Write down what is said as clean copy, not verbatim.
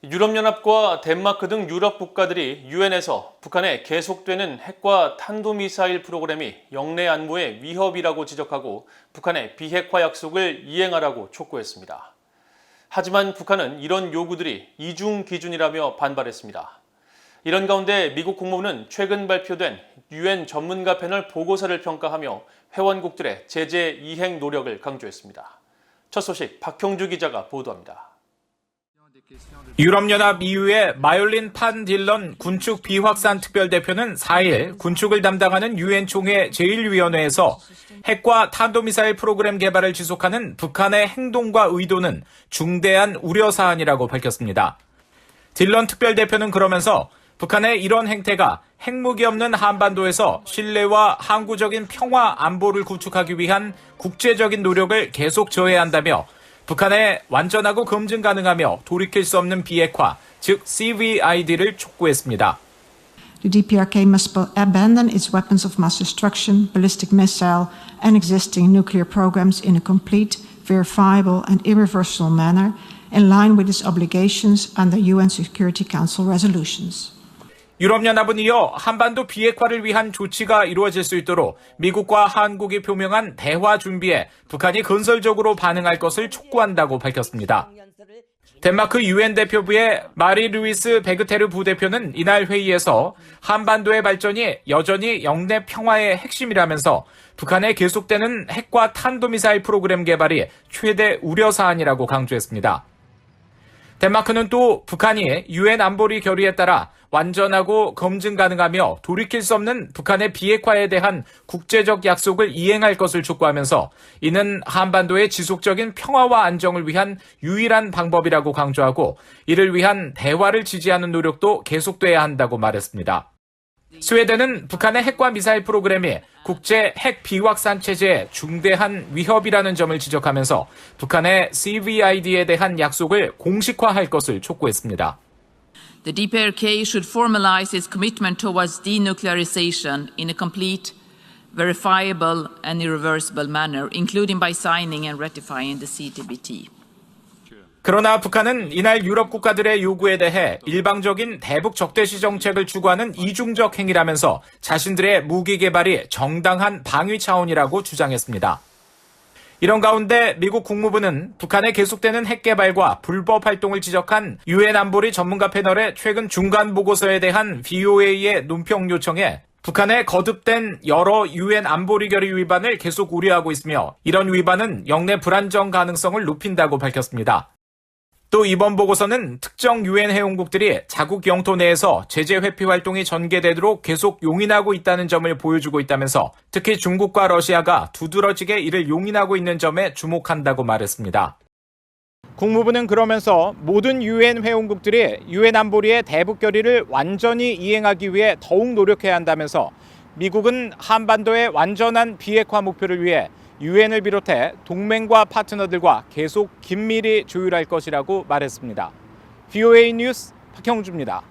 유럽연합과 덴마크 등 유럽 국가들이 유엔에서 북한의 계속되는 핵과 탄도미사일 프로그램이 영내 안보의 위협이라고 지적하고 북한의 비핵화 약속을 이행하라고 촉구했습니다. 하지만 북한은 이런 요구들이 이중 기준이라며 반발했습니다. 이런 가운데 미국 국무부는 최근 발표된 유엔 전문가 패널 보고서를 평가하며 회원국들의 제재 이행 노력을 강조했습니다. 첫 소식 박형주 기자가 보도합니다. 유럽연합 EU의 마율린 판 딜런 군축 비확산 특별대표는 4일 군축을 담당하는 유엔 총회 제1위원회에서 핵과 탄도미사일 프로그램 개발을 지속하는 북한의 행동과 의도는 중대한 우려사안이라고 밝혔습니다. 딜런 특별대표는 그러면서 북한의 이런 행태가 핵무기 없는 한반도에서 신뢰와 항구적인 평화 안보를 구축하기 위한 국제적인 노력을 계속 저해한다며 북한의 완전하고 검증 가능하며 돌이킬 수 없는 비핵화, 즉 CVID를 촉구했습니다. The DPRK must abandon its weapons of mass destruction, ballistic missile, and existing nuclear programs in a complete, verifiable, and irreversible manner, in line with its obligations under UN Security Council resolutions. 유럽연합은 이어 한반도 비핵화를 위한 조치가 이루어질 수 있도록 미국과 한국이 표명한 대화 준비에 북한이 건설적으로 반응할 것을 촉구한다고 밝혔습니다. 덴마크 유엔 대표부의 마리 루이스 베그테르 부대표는 이날 회의에서 한반도의 발전이 여전히 영내 평화의 핵심이라면서 북한의 계속되는 핵과 탄도미사일 프로그램 개발이 최대 우려사안이라고 강조했습니다. 덴마크는 또 북한이 유엔 안보리 결의에 따라 완전하고 검증 가능하며 돌이킬 수 없는 북한의 비핵화에 대한 국제적 약속을 이행할 것을 촉구하면서 이는 한반도의 지속적인 평화와 안정을 위한 유일한 방법이라고 강조하고 이를 위한 대화를 지지하는 노력도 계속돼야 한다고 말했습니다. 스웨덴은 북한의 핵과 미사일 프로그램이 국제 핵 비확산 체제에 중대한 위협이라는 점을 지적하면서 북한의 CVID에 대한 약속을 공식화할 것을 촉구했습니다. The DPRK should formalize its commitment towards denuclearization in a complete, verifiable and irreversible manner, including by signing and ratifying the CTBT. 그러나 북한은 이날 유럽 국가들의 요구에 대해 일방적인 대북 적대시 정책을 추구하는 이중적 행위라면서 자신들의 무기 개발이 정당한 방위 차원이라고 주장했습니다. 이런 가운데 미국 국무부는 북한의 계속되는 핵 개발과 불법 활동을 지적한 유엔 안보리 전문가 패널의 최근 중간 보고서에 대한 VOA의 논평 요청에 북한의 거듭된 여러 유엔 안보리 결의 위반을 계속 우려하고 있으며 이런 위반은 영내 불안정 가능성을 높인다고 밝혔습니다. 또 이번 보고서는 특정 유엔 회원국들이 자국 영토 내에서 제재 회피 활동이 전개되도록 계속 용인하고 있다는 점을 보여주고 있다면서 특히 중국과 러시아가 두드러지게 이를 용인하고 있는 점에 주목한다고 말했습니다. 국무부는 그러면서 모든 유엔 회원국들이 유엔 안보리의 대북 결의를 완전히 이행하기 위해 더욱 노력해야 한다면서 미국은 한반도의 완전한 비핵화 목표를 위해 유엔을 비롯해 동맹과 파트너들과 계속 긴밀히 조율할 것이라고 말했습니다. VOA 뉴스 박형주입니다.